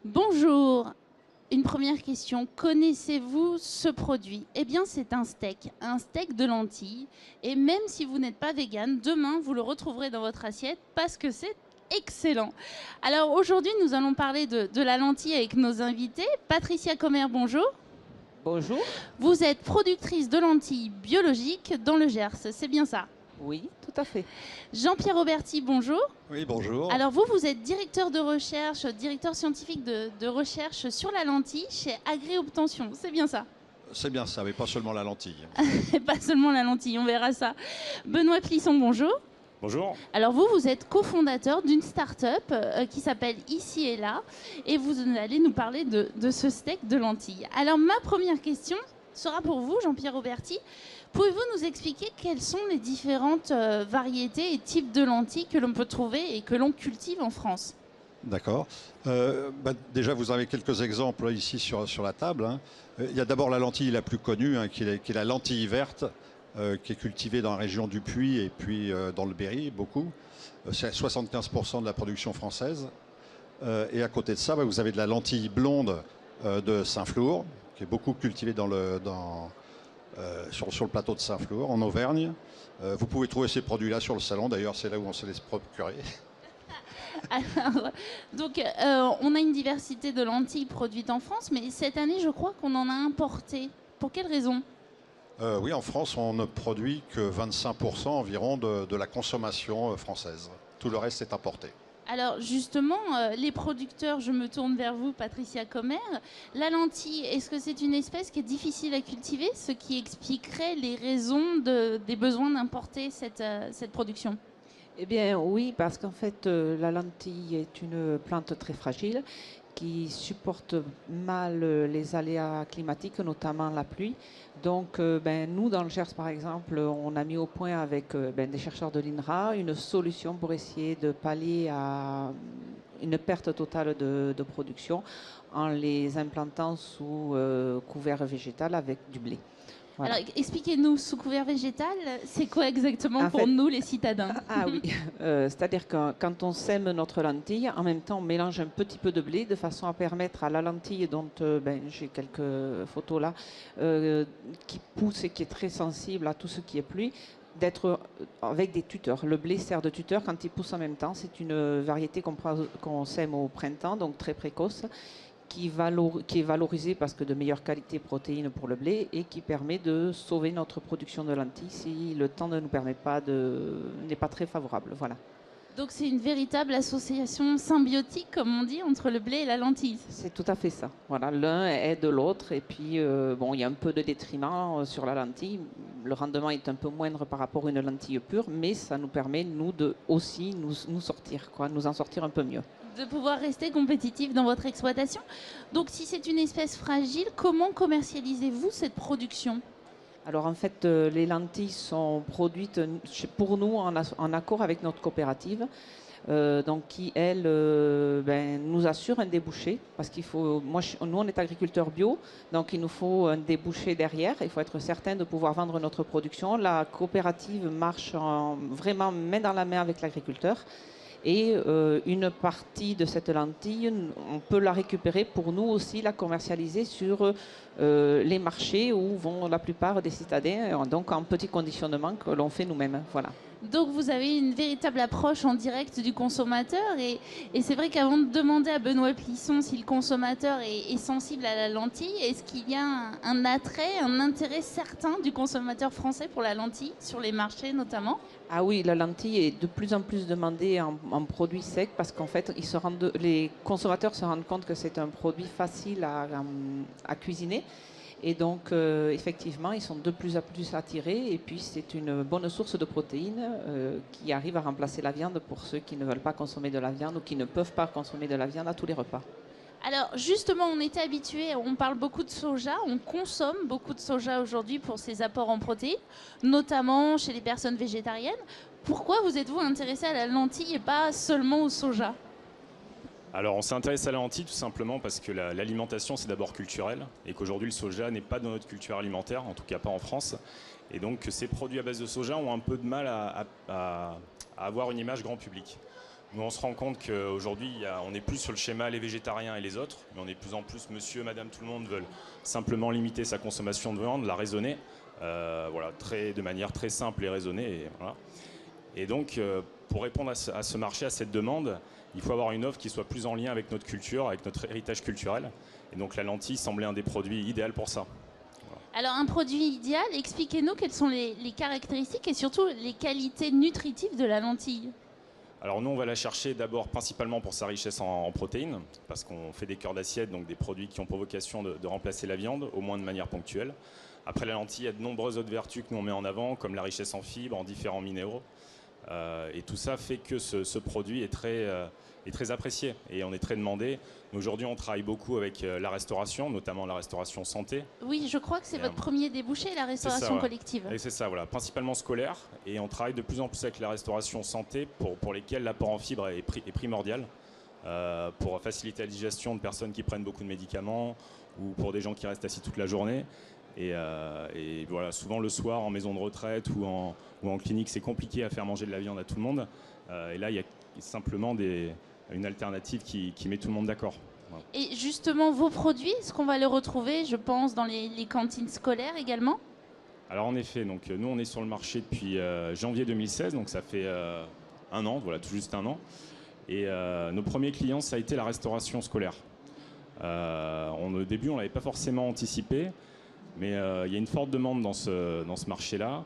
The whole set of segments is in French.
Bonjour. Une première question. Connaissez-vous ce produit? Eh bien, c'est un steak de lentilles. Et même si vous n'êtes pas vegan, demain, vous le retrouverez dans votre assiette parce que c'est excellent. Alors aujourd'hui, nous allons parler de la lentille avec nos invités. Patricia Commer, bonjour. Bonjour. Vous êtes productrice de lentilles biologiques dans le Gers, c'est bien ça? Oui, tout à fait. Jean-Pierre Roberti, bonjour. Oui, bonjour. Alors vous êtes directeur de recherche, directeur scientifique de recherche sur la lentille chez Agri-Obtention, c'est bien ça? C'est bien ça, mais pas seulement la lentille. Pas seulement la lentille, on verra ça. Benoît Plisson, bonjour. Bonjour. Alors vous êtes cofondateur d'une start-up qui s'appelle Ici et Là, et vous allez nous parler de ce steak de lentilles. Alors ma première question sera pour vous, Jean-Pierre Roberti. Pouvez-vous nous expliquer quelles sont les différentes variétés et types de lentilles que l'on peut trouver et que l'on cultive en France? D'accord. Déjà, vous avez quelques exemples ici sur la table, hein. Il y a d'abord la lentille la plus connue, hein, qui est la lentille verte, qui est cultivée dans la région du Puy et puis dans le Berry, beaucoup. C'est 75% de la production française. Et à côté de ça, vous avez de la lentille blonde de Saint-Flour, qui est beaucoup cultivée sur le plateau de Saint-Flour, en Auvergne. Vous pouvez trouver ces produits-là sur le salon, d'ailleurs c'est là où on se laisse procurer. Alors, donc, on a une diversité de lentilles produites en France, mais cette année, je crois qu'on en a importé. Pour quelle raison? Oui, en France, on ne produit que 25% environ de la consommation française. Tout le reste est importé. Alors justement, les producteurs, je me tourne vers vous, Patricia Commer. La lentille, est-ce que c'est une espèce qui est difficile à cultiver, ce qui expliquerait les raisons des besoins d'importer cette production? Eh bien oui, parce qu'en fait, la lentille est une plante très fragile qui supporte mal les aléas climatiques, notamment la pluie. Donc nous, dans le Gers, par exemple, on a mis au point avec des chercheurs de l'INRA une solution pour essayer de pallier à une perte totale de production en les implantant sous couvert végétal avec du blé. Voilà. Alors, expliquez-nous, sous couvert végétal, c'est quoi exactement pour nous, les citadins? Ah oui, c'est-à-dire que quand on sème notre lentille, en même temps, on mélange un petit peu de blé de façon à permettre à la lentille, dont j'ai quelques photos là, qui pousse et qui est très sensible à tout ce qui est pluie, d'être avec des tuteurs. Le blé sert de tuteur quand il pousse en même temps. C'est une variété qu'on sème au printemps, donc très précoce, qui est valorisée parce que de meilleure qualité protéines pour le blé et qui permet de sauver notre production de lentilles si le temps ne nous permet pas n'est pas très favorable. Voilà. Donc c'est une véritable association symbiotique, comme on dit, entre le blé et la lentille. C'est tout à fait ça. Voilà, l'un aide l'autre et puis il y a un peu de détriment sur la lentille. Le rendement est un peu moindre par rapport à une lentille pure, mais ça nous permet nous aussi nous sortir, nous en sortir un peu mieux. De pouvoir rester compétitif dans votre exploitation. Donc si c'est une espèce fragile, comment commercialisez-vous cette production? Alors en fait, les lentilles sont produites pour nous en accord avec notre coopérative, donc qui elle nous assure un débouché parce qu'il faut. Nous on est agriculteurs bio, donc il nous faut un débouché derrière. Il faut être certain de pouvoir vendre notre production. La coopérative marche vraiment main dans la main avec l'agriculteur. Et une partie de cette lentille, on peut la récupérer pour nous aussi, la commercialiser sur les marchés où vont la plupart des citadins, donc en petit conditionnement que l'on fait nous-mêmes. Voilà. Donc vous avez une véritable approche en direct du consommateur et c'est vrai qu'avant de demander à Benoît Plisson si le consommateur est sensible à la lentille, est-ce qu'il y a un attrait, un intérêt certain du consommateur français pour la lentille, sur les marchés notamment? Ah oui, la lentille est de plus en plus demandée en produit sec parce qu'en fait, les consommateurs se rendent compte que c'est un produit facile à cuisiner. Et donc, effectivement, ils sont de plus en plus attirés. Et puis, c'est une bonne source de protéines qui arrive à remplacer la viande pour ceux qui ne veulent pas consommer de la viande ou qui ne peuvent pas consommer de la viande à tous les repas. Alors justement, on était habitué, on parle beaucoup de soja, on consomme beaucoup de soja aujourd'hui pour ses apports en protéines, notamment chez les personnes végétariennes. Pourquoi vous êtes-vous intéressé à la lentille et pas seulement au soja? Alors on s'est intéressé à la lentille tout simplement parce que l'alimentation c'est d'abord culturel et qu'aujourd'hui le soja n'est pas dans notre culture alimentaire, en tout cas pas en France. Et donc ces produits à base de soja ont un peu de mal à avoir une image grand public. Nous on se rend compte qu'aujourd'hui on n'est plus sur le schéma les végétariens et les autres, mais on est de plus en plus monsieur, madame, tout le monde veulent simplement limiter sa consommation de viande, la raisonner, voilà, de manière très simple et raisonnée. Et, voilà. Et donc pour répondre à ce marché, à cette demande, il faut avoir une offre qui soit plus en lien avec notre culture, avec notre héritage culturel. Et donc la lentille semblait un des produits idéaux pour ça. Voilà. Alors un produit idéal, expliquez-nous quelles sont les caractéristiques et surtout les qualités nutritives de la lentille. Alors nous, on va la chercher d'abord principalement pour sa richesse en protéines, parce qu'on fait des cœurs d'assiette, donc des produits qui ont pour vocation de remplacer la viande, au moins de manière ponctuelle. Après la lentille, il y a de nombreuses autres vertus que nous on met en avant, comme la richesse en fibres, en différents minéraux. Et tout ça fait que ce produit est très apprécié et on est très demandé. Aujourd'hui, on travaille beaucoup avec la restauration, notamment la restauration santé. Oui, je crois que c'est votre premier débouché, la restauration collective. Et c'est ça, voilà, principalement scolaire. Et on travaille de plus en plus avec la restauration santé pour lesquelles l'apport en fibres est primordial. Pour faciliter la digestion de personnes qui prennent beaucoup de médicaments ou pour des gens qui restent assis toute la journée. Et voilà, souvent le soir en maison de retraite ou en clinique, c'est compliqué à faire manger de la viande à tout le monde. Et là, il y a simplement une alternative qui met tout le monde d'accord. Voilà. Et justement, vos produits, est-ce qu'on va les retrouver, je pense, dans les cantines scolaires également? Alors en effet, donc, nous on est sur le marché depuis janvier 2016, donc ça fait un an, voilà, tout juste un an. Et nos premiers clients, ça a été la restauration scolaire. Au début, on ne l'avait pas forcément anticipé. Mais il y a une forte demande dans ce marché-là.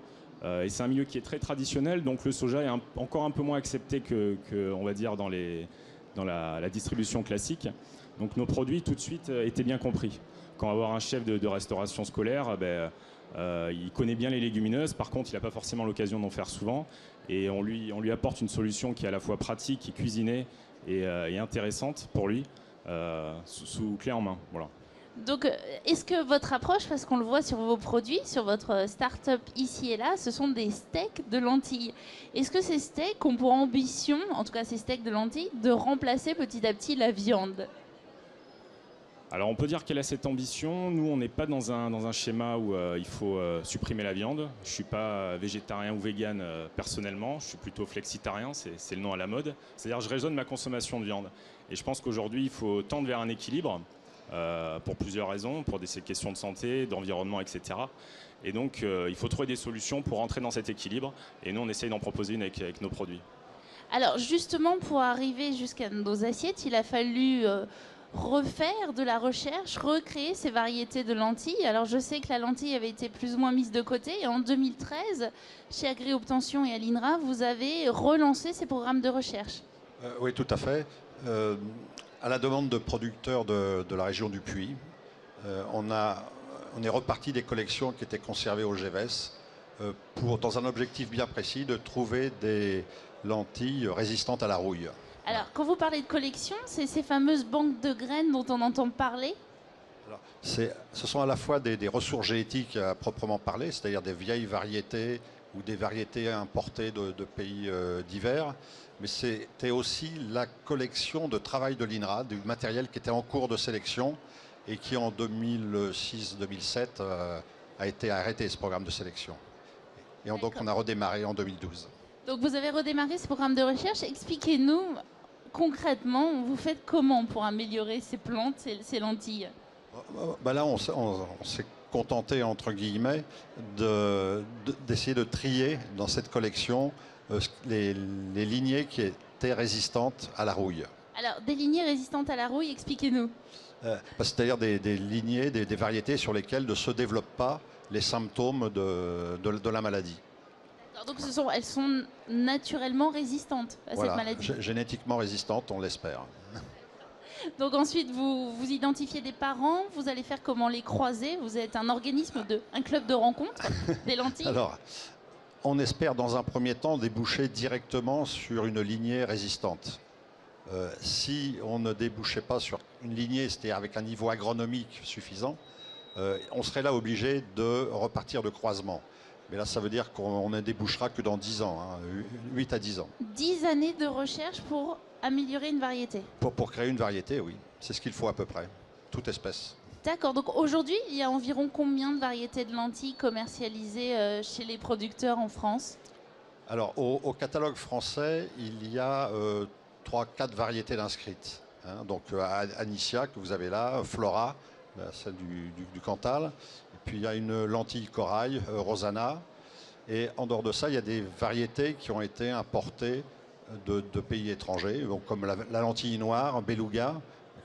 Et c'est un milieu qui est très traditionnel, donc le soja est encore un peu moins accepté que on va dire, dans la distribution classique. Donc nos produits, tout de suite, étaient bien compris. Quand on va voir un chef de restauration scolaire, il connaît bien les légumineuses, par contre, il n'a pas forcément l'occasion d'en faire souvent. Et on lui apporte une solution qui est à la fois pratique, cuisinée et intéressante pour lui, sous clé en main. Voilà. Donc, est-ce que votre approche, parce qu'on le voit sur vos produits, sur votre start-up ici et là, ce sont des steaks de lentilles. Est-ce que ces steaks ont pour ambition, en tout cas ces steaks de lentilles, de remplacer petit à petit la viande? Alors on peut dire qu'elle a cette ambition. Nous, on n'est pas dans un schéma où il faut supprimer la viande. Je ne suis pas végétarien ou vegan personnellement. Je suis plutôt flexitarien, c'est le nom à la mode. C'est-à-dire je raisonne ma consommation de viande. Et je pense qu'aujourd'hui, il faut tendre vers un équilibre. Pour plusieurs raisons, pour ces questions de santé, d'environnement, etc. Et donc, il faut trouver des solutions pour entrer dans cet équilibre. Et nous, on essaye d'en proposer une avec nos produits. Alors, justement, pour arriver jusqu'à nos assiettes, il a fallu refaire de la recherche, recréer ces variétés de lentilles. Alors, je sais que la lentille avait été plus ou moins mise de côté. Et en 2013, chez Agri-Obtention et à l'INRA, vous avez relancé ces programmes de recherche. Oui, tout à fait. À la demande de producteurs de la région du Puy, on est reparti des collections qui étaient conservées au GEVES dans un objectif bien précis de trouver des lentilles résistantes à la rouille. Alors, quand vous parlez de collection, c'est ces fameuses banques de graines dont on entend parler? Alors, ce sont à la fois des ressources génétiques à proprement parler, c'est-à-dire des vieilles variétés ou des variétés importées de pays divers. Mais c'était aussi la collection de travail de l'INRA, du matériel qui était en cours de sélection et qui en 2006-2007 a été arrêté, ce programme de sélection. Et donc on a redémarré en 2012. Donc vous avez redémarré ce programme de recherche. Expliquez-nous concrètement, vous faites comment pour améliorer ces plantes, ces lentilles? Là, on s'est contenté, entre guillemets, d'essayer de trier dans cette collection les lignées qui étaient résistantes à la rouille. Alors, des lignées résistantes à la rouille, expliquez-nous. C'est-à-dire des lignées, des variétés sur lesquelles ne se développent pas les symptômes de la maladie. Donc elles sont naturellement résistantes à cette maladie. Génétiquement résistantes, on l'espère. Donc ensuite, vous identifiez des parents, vous allez faire comment? Les croiser? Vous êtes un organisme, un club de rencontre des lentilles? Alors, on espère dans un premier temps déboucher directement sur une lignée résistante. Si on ne débouchait pas sur une lignée, c'est-à-dire avec un niveau agronomique suffisant, on serait là obligé de repartir de croisement. Mais là, ça veut dire qu'on ne débouchera que dans 10 ans, 8 à 10 ans. 10 années de recherche pour améliorer une variété. Pour créer une variété, oui. C'est ce qu'il faut à peu près, toute espèce. D'accord, donc aujourd'hui, il y a environ combien de variétés de lentilles commercialisées chez les producteurs en France? Alors, au catalogue français, il y a 3-4 variétés d'inscrites. Hein. Donc, Anicia, que vous avez là, Flora, celle du Cantal. Et puis, il y a une lentille corail, Rosanna. Et en dehors de ça, il y a des variétés qui ont été importées de pays étrangers, donc comme la lentille noire, Beluga,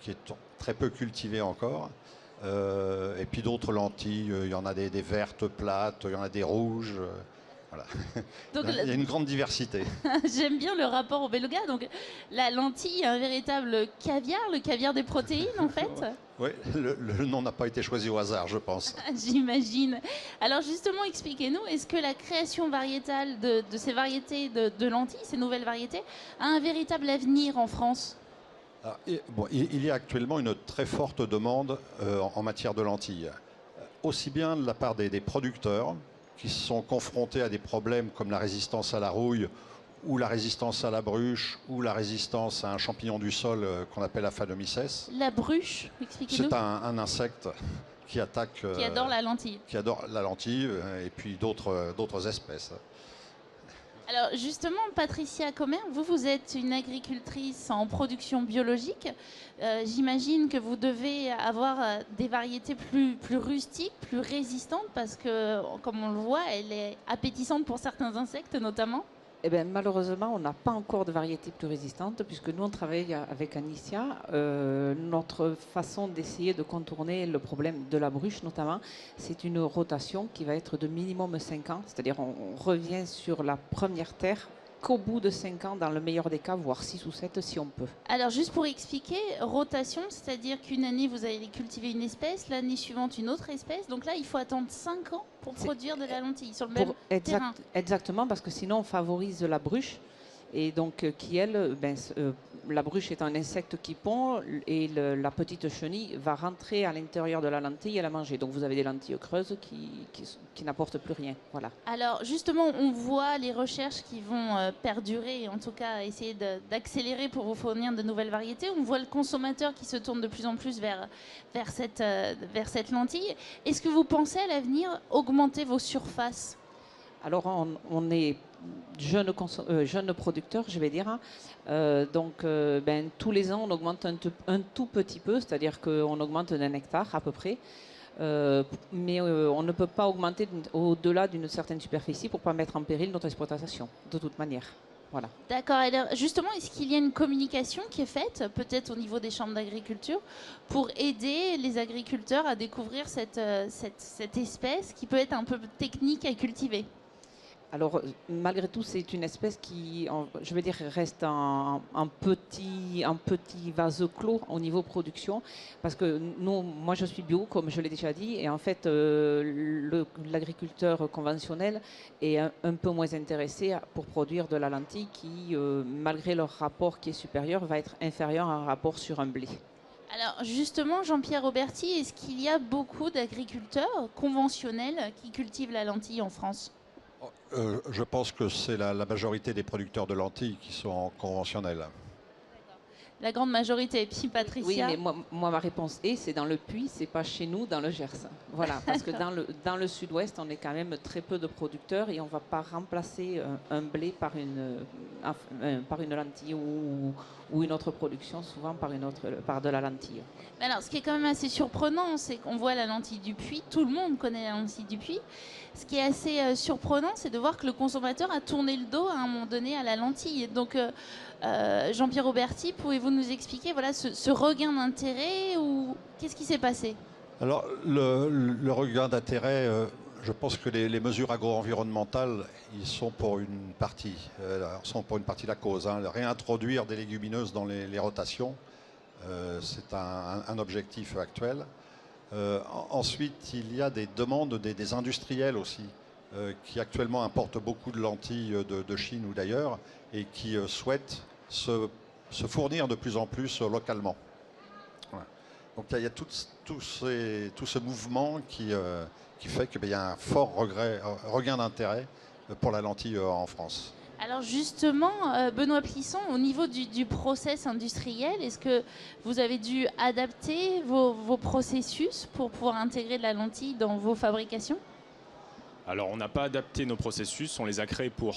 qui est très peu cultivée encore. Et puis d'autres lentilles, il y en a des vertes plates, il y en a des rouges. Voilà. Donc, il y a une grande diversité. J'aime bien le rapport au beluga. Donc la lentille est un véritable caviar, le caviar des protéines en fait. Oui, le nom n'a pas été choisi au hasard, je pense. J'imagine. Alors justement, expliquez-nous, est-ce que la création variétale de ces variétés de lentilles, ces nouvelles variétés, a un véritable avenir en France? Alors, il y a actuellement une très forte demande en matière de lentilles, aussi bien de la part des producteurs qui sont confrontés à des problèmes comme la résistance à la rouille ou la résistance à la bruche ou la résistance à un champignon du sol qu'on appelle Aphanomyces. La bruche, expliquez-nous. C'est un insecte qui attaque... Qui adore la lentille. Qui adore la lentille et puis d'autres espèces. Alors justement, Patricia Commer, vous êtes une agricultrice en production biologique. J'imagine que vous devez avoir des variétés plus rustiques, plus résistantes, parce que, comme on le voit, elle est appétissante pour certains insectes notamment. Eh bien, malheureusement, on n'a pas encore de variété plus résistante, puisque nous, on travaille avec Anicia. Notre façon d'essayer de contourner le problème de la bruche, notamment, c'est une rotation qui va être de minimum 5 ans. C'est-à-dire on revient sur la première terre qu'au bout de 5 ans, dans le meilleur des cas, voire 6 ou 7 si on peut. Alors, juste pour expliquer, rotation, c'est-à-dire qu'une année, vous allez cultiver une espèce, l'année suivante, une autre espèce. Donc là, il faut attendre 5 ans pour produire de la lentille sur le même terrain. Exactement, parce que sinon, on favorise la bruche. Et donc, qui elle, la bruche est un insecte qui pond et la petite chenille va rentrer à l'intérieur de la lentille et la manger. Donc, vous avez des lentilles creuses qui n'apportent plus rien. Voilà. Alors, justement, on voit les recherches qui vont perdurer, en tout cas essayer d'accélérer pour vous fournir de nouvelles variétés. On voit le consommateur qui se tourne de plus en plus vers cette lentille. Est-ce que vous pensez à l'avenir augmenter vos surfaces? Alors, on est jeunes producteurs, je vais dire. Tous les ans, on augmente un tout petit peu, c'est-à-dire qu'on augmente d'1 hectare à peu près. Mais on ne peut pas augmenter au-delà d'une certaine superficie pour ne pas mettre en péril notre exploitation, de toute manière. Voilà. D'accord. Alors justement, est-ce qu'il y a une communication qui est faite, peut-être au niveau des chambres d'agriculture, pour aider les agriculteurs à découvrir cette espèce qui peut être un peu technique à cultiver? Alors, malgré tout, c'est une espèce qui, je veux dire, reste un petit vase clos au niveau production, parce que moi je suis bio, comme je l'ai déjà dit, et en fait, l'agriculteur conventionnel est un peu moins intéressé pour produire de la lentille qui, malgré leur rapport qui est supérieur, va être inférieur à un rapport sur un blé. Alors justement, Jean-Pierre Roberti, est-ce qu'il y a beaucoup d'agriculteurs conventionnels qui cultivent la lentille en France? Je pense que c'est la majorité des producteurs de lentilles qui sont conventionnels. La grande majorité. Et puis Patricia. Oui, mais moi ma réponse c'est dans le Puy, c'est pas chez nous, dans le Gers. Voilà, parce que dans le sud-ouest, on est quand même très peu de producteurs et on ne va pas remplacer un blé par une lentille ou une autre production, souvent par de la lentille. Mais alors, ce qui est quand même assez surprenant, c'est qu'on voit la lentille du Puy, tout le monde connaît la lentille du Puy. Ce qui est assez surprenant, c'est de voir que le consommateur a tourné le dos à un moment donné à la lentille. Donc, Jean-Pierre Roberti, pouvez-vous nous expliquer ce regain d'intérêt ou qu'est-ce qui s'est passé? Alors, le regain d'intérêt, je pense que les mesures agro-environnementales, ils sont pour une partie de la cause. Hein. Réintroduire des légumineuses dans les rotations, c'est un objectif actuel. Ensuite, il y a des demandes des industriels aussi, qui actuellement importent beaucoup de lentilles de Chine ou d'ailleurs et qui souhaitent se fournir de plus en plus localement. Voilà. Donc il y a tout ce mouvement qui fait qu'il y a un fort regain d'intérêt pour la lentille en France. Alors justement, Benoît Plisson, au niveau du process industriel, est-ce que vous avez dû adapter vos processus pour pouvoir intégrer de la lentille dans vos fabrications? Alors, on n'a pas adapté nos processus, on les a créés pour.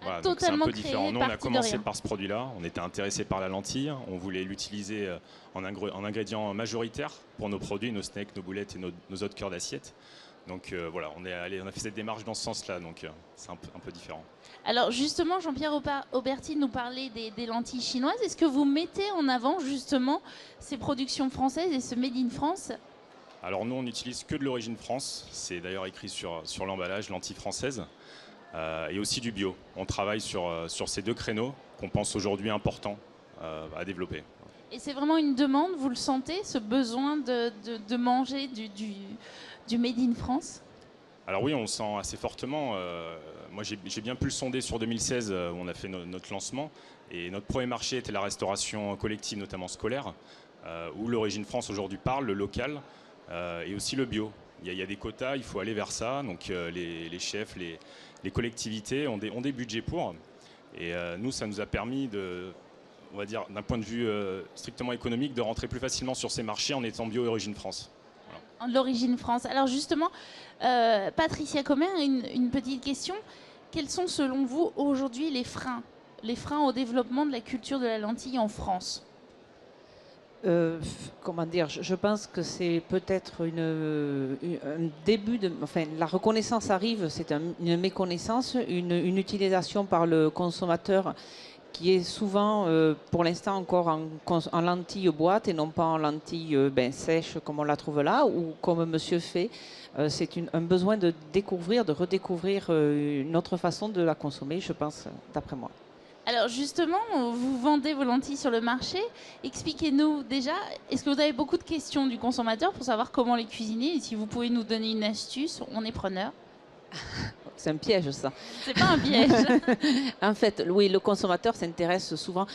Voilà, donc c'est un Totalement peu créé, différent. Nous, on a parti de commencé rien. par ce produit-là. On était intéressé par la lentille. On voulait l'utiliser en ingrédient majoritaire pour nos produits, nos steaks, nos boulettes et nos autres cœurs d'assiette. Donc voilà, on a fait cette démarche dans ce sens-là. Donc c'est un peu différent. Alors justement, Jean-Pierre Auberti nous parlait des lentilles chinoises. Est-ce que vous mettez en avant justement ces productions françaises et ce Made in France? Alors nous, on n'utilise que de l'origine France. C'est d'ailleurs écrit sur l'emballage, lentilles françaises. Et aussi du bio. On travaille sur ces deux créneaux qu'on pense aujourd'hui importants à développer. Et c'est vraiment une demande, vous le sentez, ce besoin de manger du Made in France? Alors oui, on le sent assez fortement. Moi, j'ai bien pu le sonder sur 2016 où on a fait notre lancement. Et notre premier marché était la restauration collective, notamment scolaire, où l'origine France aujourd'hui parle, le local, et aussi le bio. Il y a des quotas, il faut aller vers ça. Donc les chefs, les collectivités ont des budgets pour. Et nous, ça nous a permis on va dire, d'un point de vue strictement économique, de rentrer plus facilement sur ces marchés en étant bio et origine France. Voilà. L'origine France. Alors justement, Patricia Comer, une petite question. Quels sont selon vous aujourd'hui les freins au développement de la culture de la lentille en France? Comment dire, je pense que c'est peut-être un début de... Enfin, la reconnaissance arrive, c'est une méconnaissance, une utilisation par le consommateur qui est souvent, pour l'instant, encore en lentilles boîte et non pas en lentilles sèches comme on la trouve là, ou comme monsieur fait. C'est un besoin de découvrir, de redécouvrir une autre façon de la consommer, je pense, d'après moi. Alors justement, vous vendez vos lentilles sur le marché. Expliquez-nous déjà, est-ce que vous avez beaucoup de questions du consommateur pour savoir comment les cuisiner? Et si vous pouvez nous donner une astuce, on est preneur. C'est un piège, ça. C'est pas un piège. En fait, oui, le consommateur s'intéresse souvent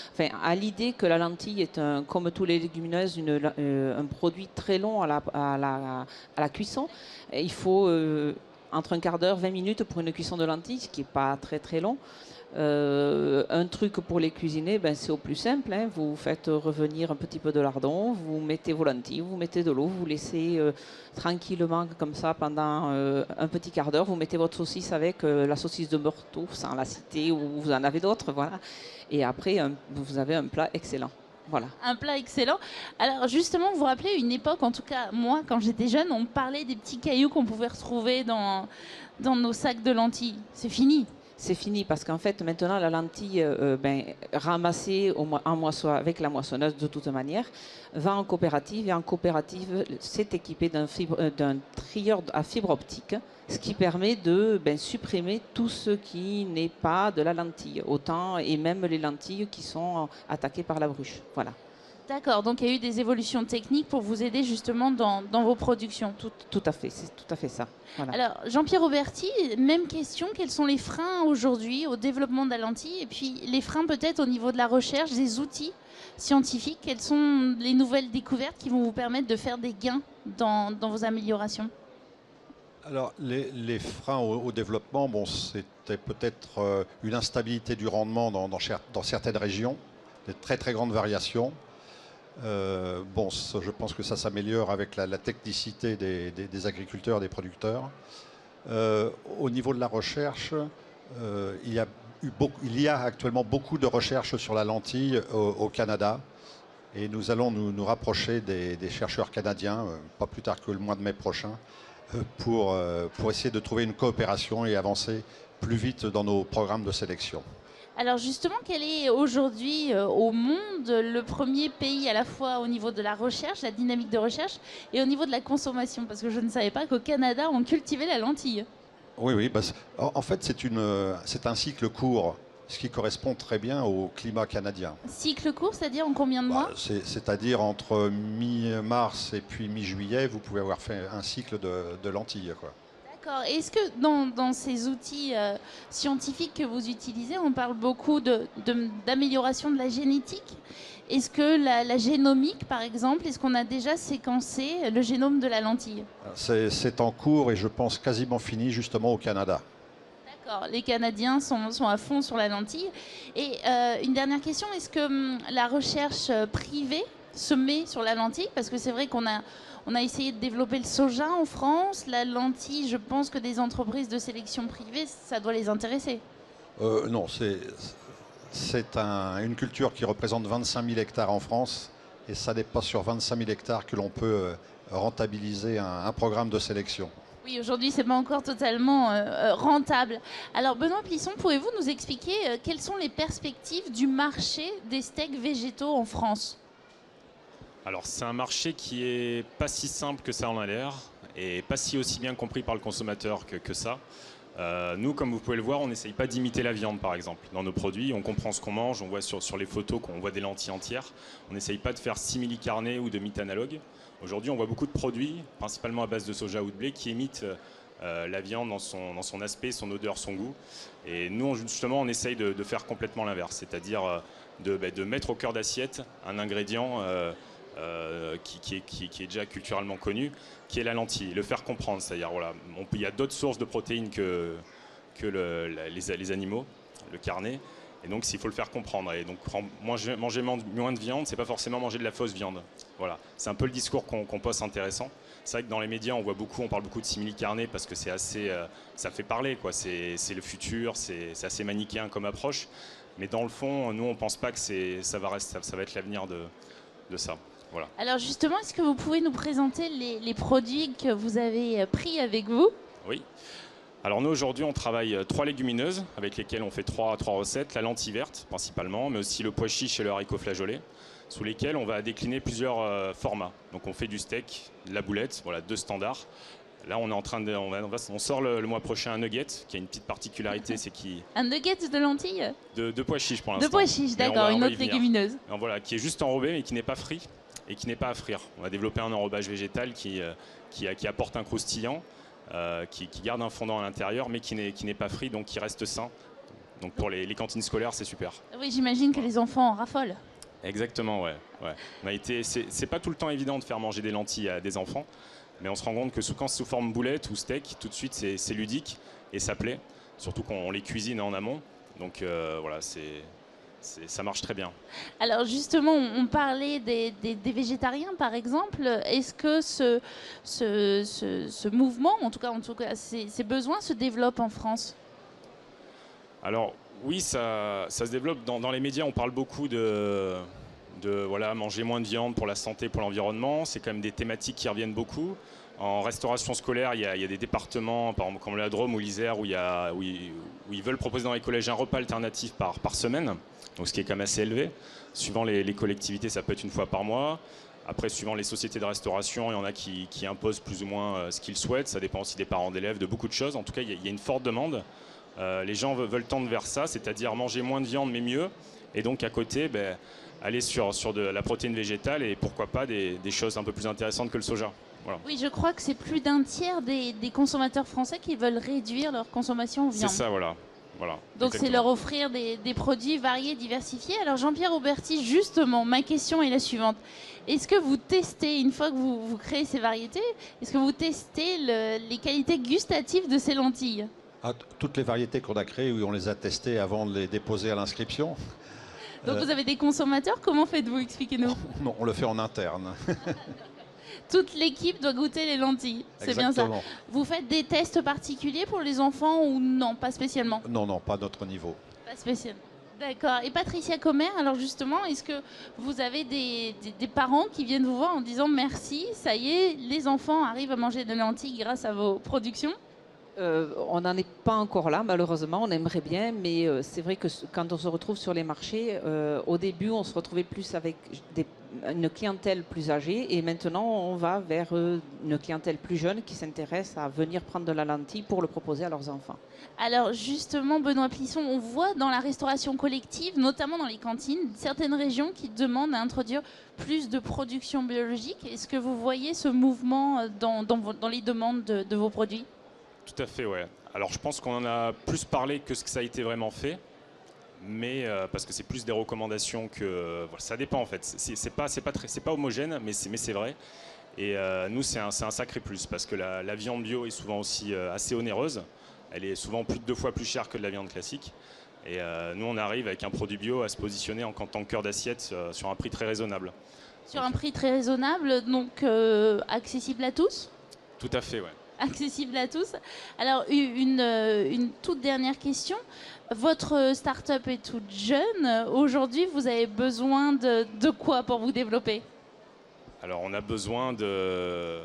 à l'idée que la lentille est, comme tous les légumineuses, un produit très long à la cuisson. Et il faut entre un quart d'heure, 20 minutes pour une cuisson de lentilles, ce qui n'est pas très très long. Un truc pour les cuisiner, c'est au plus simple. Vous faites revenir un petit peu de lardon, vous mettez vos lentilles, vous mettez de l'eau, vous laissez tranquillement comme ça pendant un petit quart d'heure. Vous mettez votre saucisse avec la saucisse de Meurthe, sans la citer, ou vous en avez d'autres, voilà. Et après, vous avez un plat excellent. Voilà. Un plat excellent. Alors justement, vous vous rappelez une époque, en tout cas moi, quand j'étais jeune, on parlait des petits cailloux qu'on pouvait retrouver dans nos sacs de lentilles. C'est fini. C'est fini parce qu'en fait, maintenant, la lentille ramassée avec la moissonneuse de toute manière va en coopérative. Et en coopérative, c'est équipé d'un trieur à fibre optique, ce qui permet de supprimer tout ce qui n'est pas de la lentille, autant et même les lentilles qui sont attaquées par la bruche. Voilà. D'accord, donc il y a eu des évolutions techniques pour vous aider justement dans vos productions. Tout à fait, c'est tout à fait ça. Voilà. Alors, Jean-Pierre Auberti, même question, quels sont les freins aujourd'hui au développement de la lentille et puis les freins peut-être au niveau de la recherche, des outils scientifiques, quelles sont les nouvelles découvertes qui vont vous permettre de faire des gains dans vos améliorations? Alors, les freins au développement, c'était peut-être une instabilité du rendement dans certaines régions, des très très grandes variations. Je pense que ça s'améliore avec la technicité des agriculteurs, des producteurs. Au niveau de la recherche, il y a actuellement beaucoup de recherches sur la lentille au Canada. Et nous allons nous rapprocher des chercheurs canadiens, pas plus tard que le mois de mai prochain, pour essayer de trouver une coopération et avancer plus vite dans nos programmes de sélection. Alors justement, quel est aujourd'hui au monde le premier pays à la fois au niveau de la recherche, la dynamique de recherche, et au niveau de la consommation? Parce que je ne savais pas qu'au Canada, on cultivait la lentille. Oui. En fait, c'est un cycle court, ce qui correspond très bien au climat canadien. Cycle court, c'est-à-dire en combien de mois? C'est-à-dire entre mi-mars et puis mi-juillet, vous pouvez avoir fait un cycle de lentilles, quoi. D'accord. Est-ce que dans ces outils scientifiques que vous utilisez, on parle beaucoup d'amélioration de la génétique? Est-ce que la génomique, par exemple, est-ce qu'on a déjà séquencé le génome de la lentille? C'est en cours et je pense quasiment fini justement au Canada. D'accord, les Canadiens sont à fond sur la lentille. Et une dernière question, est-ce que la recherche privée se met sur la lentille? Parce que c'est vrai qu'on a essayé de développer le soja en France. La lentille, je pense que des entreprises de sélection privée, ça doit les intéresser. Non, c'est une culture qui représente 25 000 hectares en France. Et ça n'est pas sur 25 000 hectares que l'on peut rentabiliser un programme de sélection. Oui, aujourd'hui, c'est pas encore totalement rentable. Alors, Benoît Plisson, pouvez-vous nous expliquer quelles sont les perspectives du marché des steaks végétaux en France? Alors c'est un marché qui est pas si simple que ça en a l'air et pas si aussi bien compris par le consommateur que ça. Nous, comme vous pouvez le voir, on n'essaye pas d'imiter la viande, par exemple. Dans nos produits, on comprend ce qu'on mange, on voit sur les photos qu'on voit des lentilles entières. On n'essaye pas de faire simili-carné ou de mythe analogue. Aujourd'hui, on voit beaucoup de produits, principalement à base de soja ou de blé, qui imitent la viande dans son aspect, son odeur, son goût. Et nous, justement, on essaye de faire complètement l'inverse, c'est-à-dire de mettre au cœur d'assiette un ingrédient qui est déjà culturellement connu, qui est la lentille, le faire comprendre. C'est-à-dire, voilà, il y a d'autres sources de protéines que les animaux, le carnet, et donc il faut le faire comprendre. Et donc manger moins de viande, c'est pas forcément manger de la fausse viande. Voilà, c'est un peu le discours qu'on pense intéressant. C'est vrai que dans les médias, on parle beaucoup de simili-carné parce que c'est assez, ça fait parler, quoi. C'est le futur, c'est assez manichéen comme approche. Mais dans le fond, nous, on pense pas que ça va être l'avenir de ça. Voilà. Alors justement, est-ce que vous pouvez nous présenter les produits que vous avez pris avec vous? Oui. Alors nous, aujourd'hui, on travaille 3 légumineuses avec lesquelles on fait trois recettes. La lentille verte, principalement, mais aussi le pois chiche et le haricot flageolet, sous lesquels on va décliner plusieurs formats. Donc on fait du steak, de la boulette, voilà, 2 standards. Là, on est en train on sort le mois prochain un nugget, qui a une petite particularité, c'est un nugget de lentilles de pois chiche pour l'instant. De pois chiche, d'accord, une autre légumineuse. Alors, voilà, qui est juste enrobé, mais qui n'est pas frit et qui n'est pas à frire. On a développé un enrobage végétal qui apporte un croustillant, qui garde un fondant à l'intérieur, mais qui n'est pas frit, donc qui reste sain. Donc pour les cantines scolaires, c'est super. Oui, j'imagine que les enfants en raffolent. Exactement, ouais. C'est pas tout le temps évident de faire manger des lentilles à des enfants, mais on se rend compte que quand c'est sous forme boulette ou steak, tout de suite c'est ludique et ça plaît, surtout qu'on les cuisine en amont. Donc voilà, ça marche très bien. Alors justement, on parlait des végétariens par exemple. Est-ce que ce mouvement, en tout cas ces besoins se développent en France? Alors oui, ça se développe. Dans les médias, on parle beaucoup de voilà, manger moins de viande pour la santé, pour l'environnement. C'est quand même des thématiques qui reviennent beaucoup. En restauration scolaire, il y a des départements, par exemple comme la Drôme ou l'Isère, où ils veulent proposer dans les collèges un repas alternatif par semaine, donc ce qui est quand même assez élevé. Suivant les collectivités, ça peut être une fois par mois. Après, suivant les sociétés de restauration, il y en a qui imposent plus ou moins ce qu'ils souhaitent. Ça dépend aussi des parents d'élèves, de beaucoup de choses. En tout cas, il y a une forte demande. Les gens veulent tendre vers ça, c'est-à-dire manger moins de viande mais mieux. Et donc à côté, aller sur de la protéine végétale et pourquoi pas des choses un peu plus intéressantes que le soja. Voilà. Oui, je crois que c'est plus d'un tiers des consommateurs français qui veulent réduire leur consommation de viande. C'est ça, voilà. Donc c'est leur offrir des produits variés, diversifiés. Alors Jean-Pierre Auberti, justement, ma question est la suivante. Est-ce que vous testez, une fois que vous créez ces variétés, est-ce que vous testez les qualités gustatives de ces lentilles? Toutes les variétés qu'on a créées, oui, on les a testées avant de les déposer à l'inscription. Donc vous avez des consommateurs, comment faites-vous? Expliquez-nous. Non, on le fait en interne. Toute l'équipe doit goûter les lentilles, c'est bien ça. Vous faites des tests particuliers pour les enfants ou non, pas spécialement? Non, pas à notre niveau. Pas spécialement. D'accord. Et Patricia Comer, alors justement, est-ce que vous avez des parents qui viennent vous voir en disant merci, ça y est, les enfants arrivent à manger de lentilles grâce à vos productions? On n'en est pas encore là, malheureusement. On aimerait bien, mais c'est vrai que quand on se retrouve sur les marchés, au début, on se retrouvait plus avec une clientèle plus âgée, et maintenant, on va vers une clientèle plus jeune qui s'intéresse à venir prendre de la lentille pour le proposer à leurs enfants. Alors justement, Benoît Plisson, on voit dans la restauration collective, notamment dans les cantines, certaines régions qui demandent à introduire plus de production biologique. Est-ce que vous voyez ce mouvement dans les demandes de vos produits? Tout à fait, ouais. Alors je pense qu'on en a plus parlé que ce que ça a été vraiment fait, mais parce que c'est plus des recommandations que ça dépend en fait. C'est pas homogène, mais c'est vrai. Et nous c'est un sacré plus parce que la viande bio est souvent aussi assez onéreuse. elle est souvent plus de 2 fois plus chère que de la viande classique. Et nous, on arrive avec un produit bio à se positionner en tant que cœur d'assiette sur un prix très raisonnable. Sur un prix très raisonnable, donc accessible à tous? Tout à fait, ouais. Accessible à tous. Alors, une toute dernière question. Votre start-up est toute jeune. Aujourd'hui, vous avez besoin de quoi pour vous développer? Alors, on a besoin de...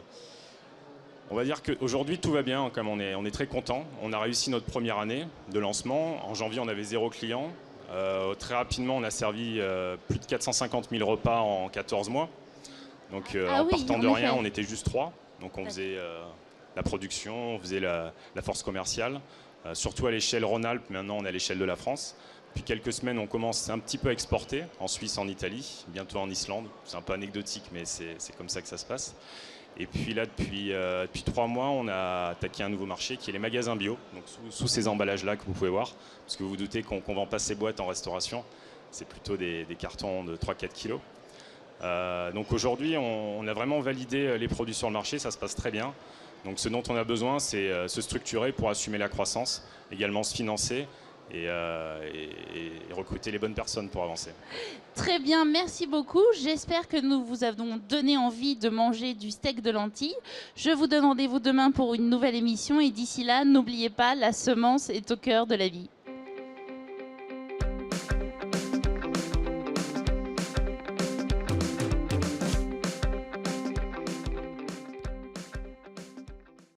On va dire qu'aujourd'hui, tout va bien, comme on est très content. On a réussi notre première année de lancement. En janvier, on avait 0 client. Très rapidement, on a servi plus de 450 000 repas en 14 mois. Donc, en partant de rien, on était juste 3. Donc, on faisait la production, on faisait la force commerciale, surtout à l'échelle Rhône-Alpes. Maintenant, on est à l'échelle de la France. Depuis quelques semaines, on commence un petit peu à exporter en Suisse, en Italie, bientôt en Islande. C'est un peu anecdotique, mais c'est comme ça que ça se passe. Et puis là, depuis 3 mois, on a attaqué un nouveau marché qui est les magasins bio, donc sous ces emballages-là que vous pouvez voir. Parce que vous vous doutez qu'on ne vend pas ces boîtes en restauration, c'est plutôt des cartons de 3-4 kilos. Donc aujourd'hui, on a vraiment validé les produits sur le marché, ça se passe très bien. Donc ce dont on a besoin, c'est se structurer pour assumer la croissance, également se financer et recruter les bonnes personnes pour avancer. Très bien, merci beaucoup. J'espère que nous vous avons donné envie de manger du steak de lentilles. Je vous donne rendez-vous demain pour une nouvelle émission et d'ici là, n'oubliez pas, la semence est au cœur de la vie.